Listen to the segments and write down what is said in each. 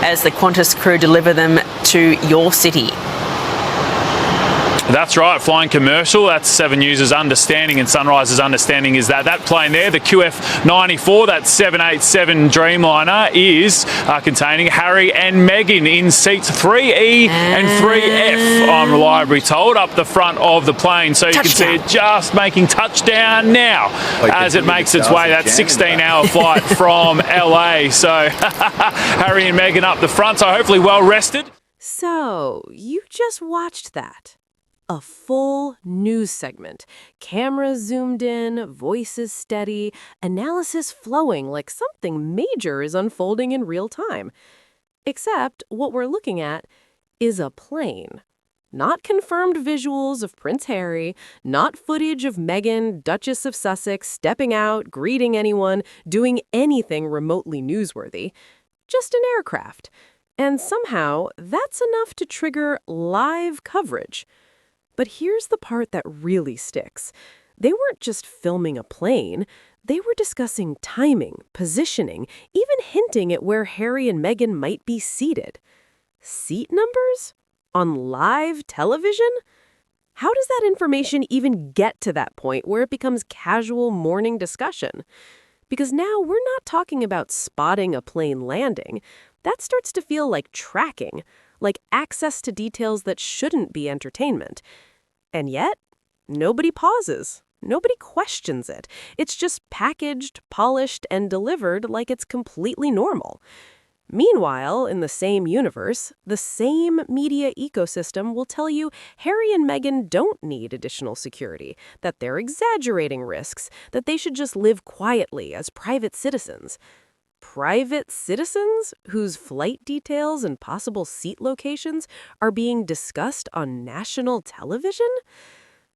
as the Qantas crew deliver them to your city. That's right, flying commercial. That's 7 News' understanding and Sunrise's understanding is that plane there, the QF94, that 787 Dreamliner, is containing Harry and Meghan in seats 3E and 3F, I'm reliably told, up the front of the plane. So you can see it just making touchdown now as it makes its way, that 16-hour flight from LA. So Harry and Meghan up the front, so hopefully well rested. So you just watched that. A full news segment. Cameras zoomed in, voices steady, analysis flowing like something major is unfolding in real time. Except what we're looking at is a plane. Not confirmed visuals of Prince Harry, not footage of Meghan, Duchess of Sussex, stepping out, greeting anyone, doing anything remotely newsworthy. Just an aircraft. And somehow, that's enough to trigger live coverage. But here's the part that really sticks. They weren't just filming a plane. They were discussing timing, positioning, even hinting at where Harry and Meghan might be seated. Seat numbers? On live television? How does that information even get to that point where it becomes casual morning discussion? Because now we're not talking about spotting a plane landing. That starts to feel like tracking, like access to details that shouldn't be entertainment. And yet, nobody pauses. Nobody questions it. It's just packaged, polished, and delivered like it's completely normal. Meanwhile, in the same universe, the same media ecosystem will tell you Harry and Meghan don't need additional security, that they're exaggerating risks, that they should just live quietly as private citizens. Private citizens whose flight details and possible seat locations are being discussed on national television?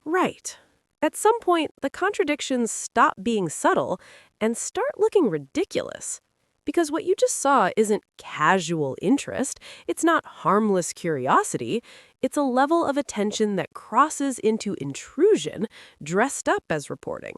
Right. At some point, the contradictions stop being subtle and start looking ridiculous. Because what you just saw isn't casual interest, it's not harmless curiosity, it's a level of attention that crosses into intrusion, dressed up as reporting.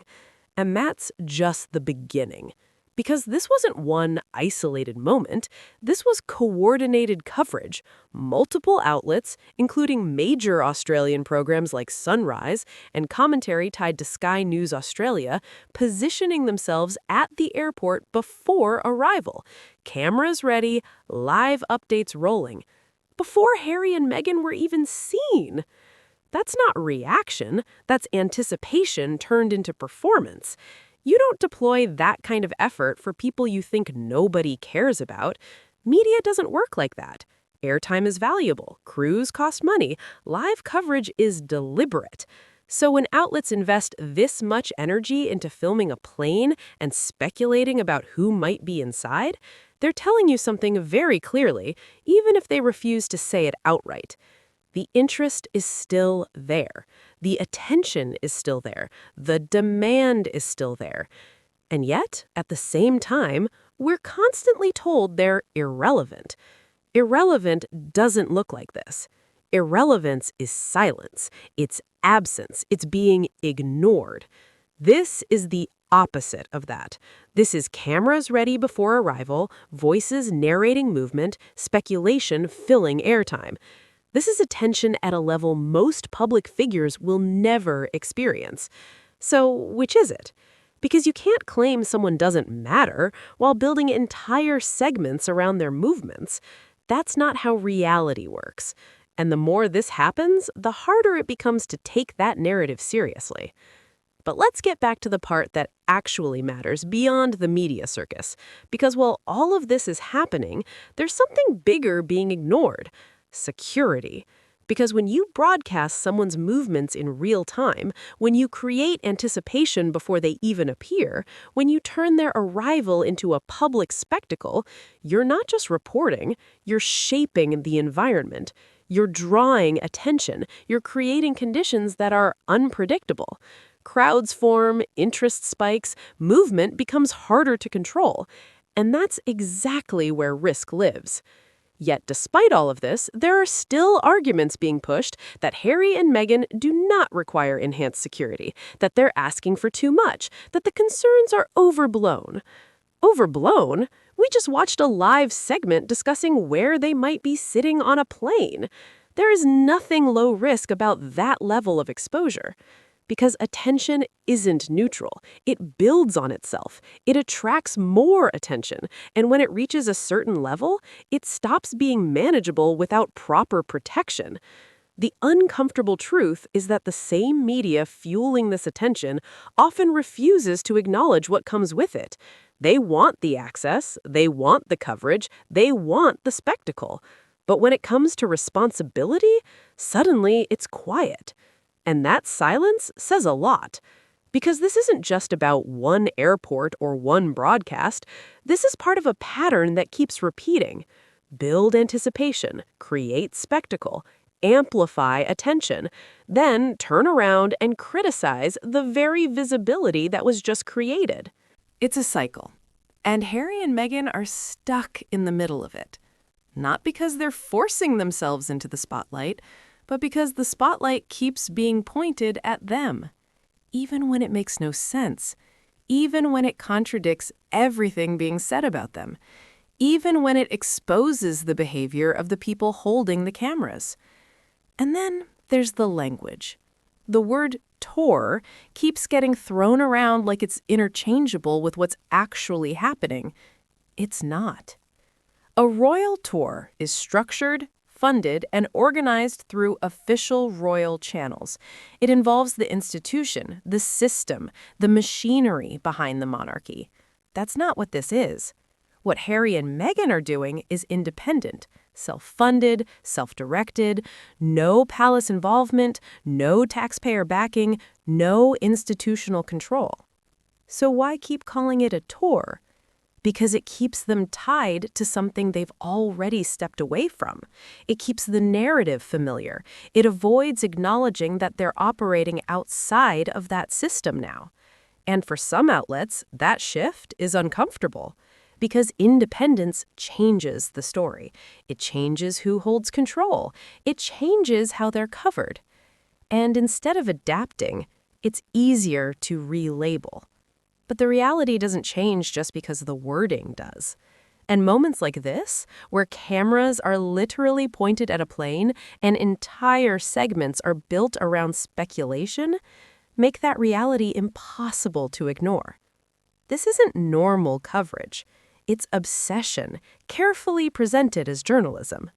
And that's just the beginning. Because this wasn't one isolated moment, this was coordinated coverage, multiple outlets, including major Australian programs like Sunrise and commentary tied to Sky News Australia, positioning themselves at the airport before arrival. Cameras ready, live updates rolling. Before Harry and Meghan were even seen. That's not reaction, that's anticipation turned into performance. You don't deploy that kind of effort for people you think nobody cares about. Media doesn't work like that. Airtime is valuable. Crews cost money. Live coverage is deliberate. So when outlets invest this much energy into filming a plane and speculating about who might be inside, they're telling you something very clearly, even if they refuse to say it outright. The interest is still there. The attention is still there. The demand is still there. And yet, at the same time, we're constantly told they're irrelevant. Irrelevant doesn't look like this. Irrelevance is silence. It's absence. It's being ignored. This is the opposite of that. This is cameras ready before arrival, voices narrating movement, speculation filling airtime. This is attention at a level most public figures will never experience. So, which is it? Because you can't claim someone doesn't matter while building entire segments around their movements. That's not how reality works. And the more this happens, the harder it becomes to take that narrative seriously. But let's get back to the part that actually matters beyond the media circus. Because while all of this is happening, there's something bigger being ignored. Security. Because when you broadcast someone's movements in real time, when you create anticipation before they even appear, when you turn their arrival into a public spectacle, you're not just reporting, you're shaping the environment. You're drawing attention. You're creating conditions that are unpredictable. Crowds form, interest spikes, movement becomes harder to control. And that's exactly where risk lives. Yet despite all of this, there are still arguments being pushed that Harry and Meghan do not require enhanced security, that they're asking for too much, that the concerns are overblown. Overblown? We just watched a live segment discussing where they might be sitting on a plane. There is nothing low risk about that level of exposure. Because attention isn't neutral. It builds on itself. It attracts more attention. And when it reaches a certain level, it stops being manageable without proper protection. The uncomfortable truth is that the same media fueling this attention often refuses to acknowledge what comes with it. They want the access, they want the coverage, they want the spectacle. But when it comes to responsibility, suddenly it's quiet. And that silence says a lot. Because this isn't just about one airport or one broadcast. This is part of a pattern that keeps repeating. Build anticipation, create spectacle, amplify attention, then turn around and criticize the very visibility that was just created. It's a cycle. And Harry and Meghan are stuck in the middle of it. Not because they're forcing themselves into the spotlight, but because the spotlight keeps being pointed at them. Even when it makes no sense. Even when it contradicts everything being said about them. Even when it exposes the behavior of the people holding the cameras. And then there's the language. The word tour keeps getting thrown around like it's interchangeable with what's actually happening. It's not. A royal tour is structured, funded, and organized through official royal channels. It involves the institution, the system, the machinery behind the monarchy. That's not what this is. What Harry and Meghan are doing is independent, self-funded, self-directed, no palace involvement, no taxpayer backing, no institutional control. So why keep calling it a tour? Because it keeps them tied to something they've already stepped away from. It keeps the narrative familiar. It avoids acknowledging that they're operating outside of that system now. And for some outlets, that shift is uncomfortable. Because independence changes the story. It changes who holds control. It changes how they're covered. And instead of adapting, it's easier to relabel. But the reality doesn't change just because the wording does. And moments like this, where cameras are literally pointed at a plane and entire segments are built around speculation, make that reality impossible to ignore. This isn't normal coverage. It's obsession, carefully presented as journalism.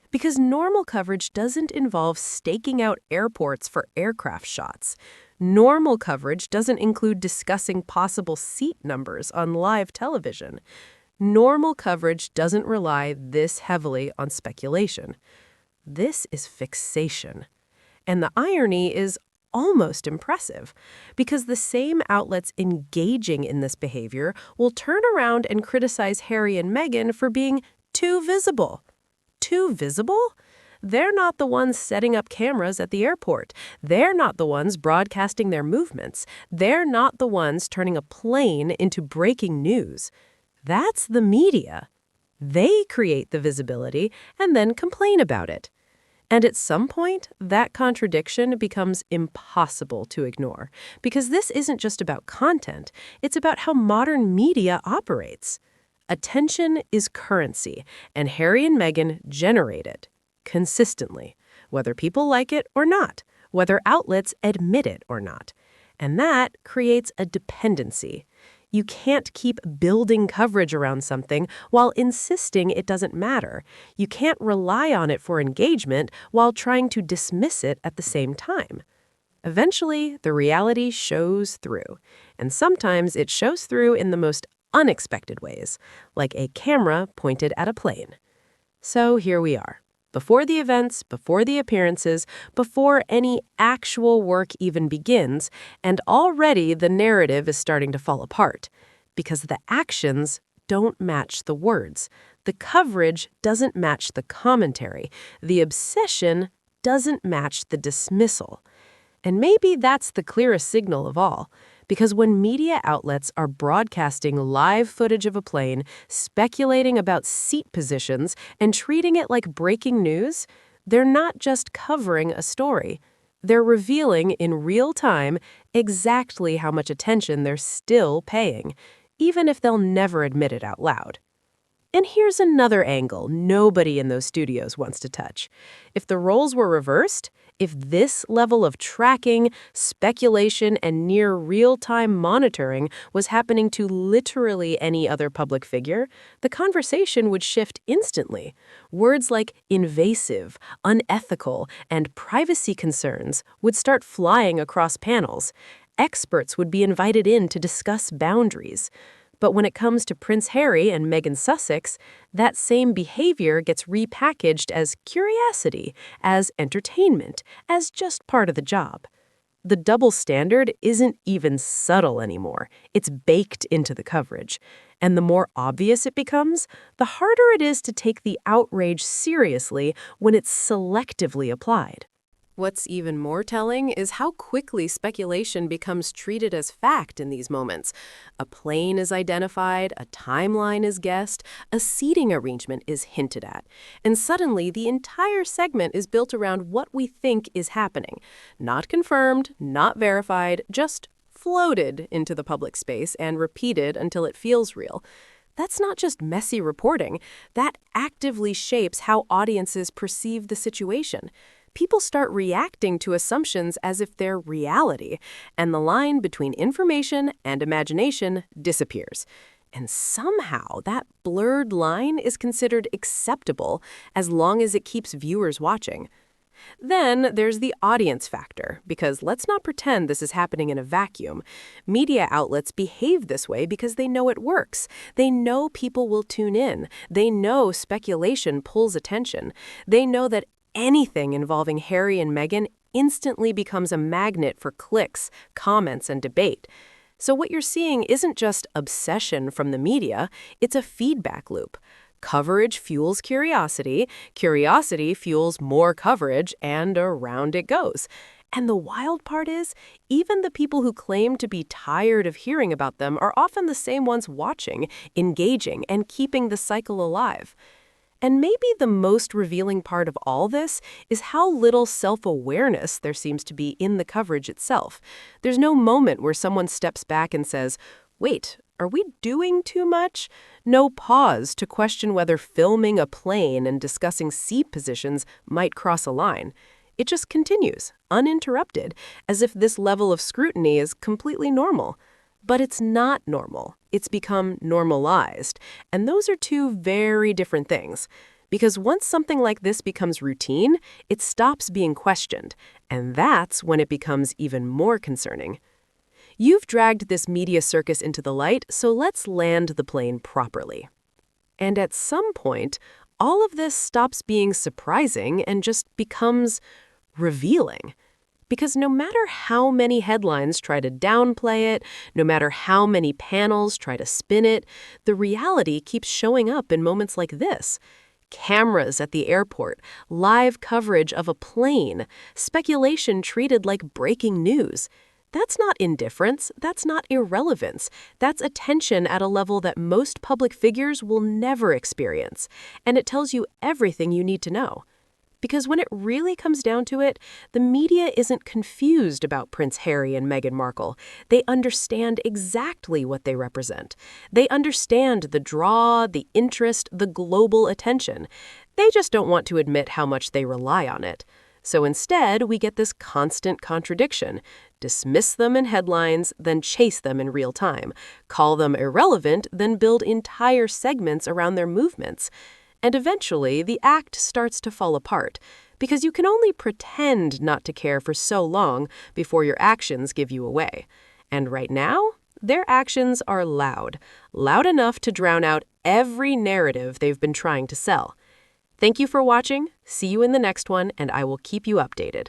Because normal coverage doesn't involve staking out airports for aircraft shots. Normal coverage doesn't include discussing possible seat numbers on live television. Normal coverage doesn't rely this heavily on speculation. This is fixation. And the irony is almost impressive, because the same outlets engaging in this behavior will turn around and criticize Harry and Meghan for being too visible. Too visible? They're not the ones setting up cameras at the airport. They're not the ones broadcasting their movements. They're not the ones turning a plane into breaking news. That's the media. They create the visibility and then complain about it. And at some point, that contradiction becomes impossible to ignore, because this isn't just about content, it's about how modern media operates. Attention is currency, and Harry and Meghan generate it consistently, whether people like it or not, whether outlets admit it or not. And that creates a dependency. You can't keep building coverage around something while insisting it doesn't matter. You can't rely on it for engagement while trying to dismiss it at the same time. Eventually, the reality shows through. And sometimes it shows through in the most unexpected ways, like a camera pointed at a plane. So here we are. Before the events, before the appearances, before any actual work even begins, and already the narrative is starting to fall apart, because the actions don't match the words. The coverage doesn't match the commentary. The obsession doesn't match the dismissal. And maybe that's the clearest signal of all. Because when media outlets are broadcasting live footage of a plane, speculating about seat positions, and treating it like breaking news, they're not just covering a story. They're revealing in real time exactly how much attention they're still paying, even if they'll never admit it out loud. And here's another angle nobody in those studios wants to touch. If the roles were reversed, if this level of tracking, speculation, and near real-time monitoring was happening to literally any other public figure, the conversation would shift instantly. Words like invasive, unethical, and privacy concerns would start flying across panels. Experts would be invited in to discuss boundaries. But when it comes to Prince Harry and Meghan Sussex, that same behavior gets repackaged as curiosity, as entertainment, as just part of the job. The double standard isn't even subtle anymore. It's baked into the coverage. And the more obvious it becomes, the harder it is to take the outrage seriously when it's selectively applied. What's even more telling is how quickly speculation becomes treated as fact in these moments. A plane is identified, a timeline is guessed, a seating arrangement is hinted at, and suddenly the entire segment is built around what we think is happening. Not confirmed, not verified, just floated into the public space and repeated until it feels real. That's not just messy reporting, that actively shapes how audiences perceive the situation. People start reacting to assumptions as if they're reality, and the line between information and imagination disappears. And somehow that blurred line is considered acceptable as long as it keeps viewers watching. Then there's the audience factor, because let's not pretend this is happening in a vacuum. Media outlets behave this way because they know it works. They know people will tune in. They know speculation pulls attention. They know that anything involving Harry and Meghan instantly becomes a magnet for clicks, comments, and debate. So what you're seeing isn't just obsession from the media, it's a feedback loop. Coverage fuels curiosity, curiosity fuels more coverage, and around it goes. And the wild part is, even the people who claim to be tired of hearing about them are often the same ones watching, engaging, and keeping the cycle alive. And maybe the most revealing part of all this is how little self-awareness there seems to be in the coverage itself. There's no moment where someone steps back and says, "Wait, are we doing too much?" No pause to question whether filming a plane and discussing seat positions might cross a line. It just continues, uninterrupted, as if this level of scrutiny is completely normal. But it's not normal. It's become normalized. And those are two very different things. Because once something like this becomes routine, it stops being questioned. And that's when it becomes even more concerning. You've dragged this media circus into the light, so let's land the plane properly. And at some point, all of this stops being surprising and just becomes revealing. Because no matter how many headlines try to downplay it, no matter how many panels try to spin it, the reality keeps showing up in moments like this. Cameras at the airport, live coverage of a plane, speculation treated like breaking news. That's not indifference, that's not irrelevance, that's attention at a level that most public figures will never experience. And it tells you everything you need to know. Because when it really comes down to it, the media isn't confused about Prince Harry and Meghan Markle. They understand exactly what they represent. They understand the draw, the interest, the global attention. They just don't want to admit how much they rely on it. So instead, we get this constant contradiction. Dismiss them in headlines, then chase them in real time. Call them irrelevant, then build entire segments around their movements. And eventually, the act starts to fall apart, because you can only pretend not to care for so long before your actions give you away. And right now, their actions are loud enough to drown out every narrative they've been trying to sell. Thank you for watching. See you in the next one, and I will keep you updated.